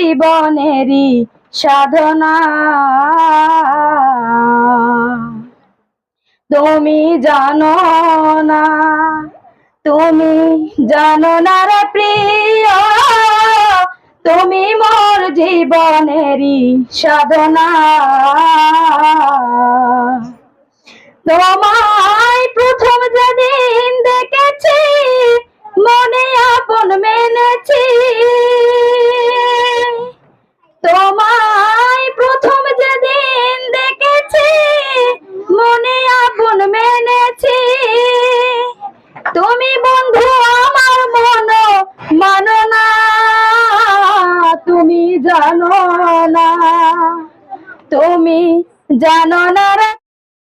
জীবনেরই সাধনা। তুমি জানো না, তুমি জানো না রে প্রিয়, তুমি মোর জীবনেরই সাধনা। তোমায় প্রথম যেদিন দেখেছি, মনে আপন মেনেছি। তোমায় প্রথম যেদিন দেখেছি, মনে আপন মেনেছি। তুমি বন্ধু আমার মন মানো না, তুমি জানো না, তুমি জানো না রে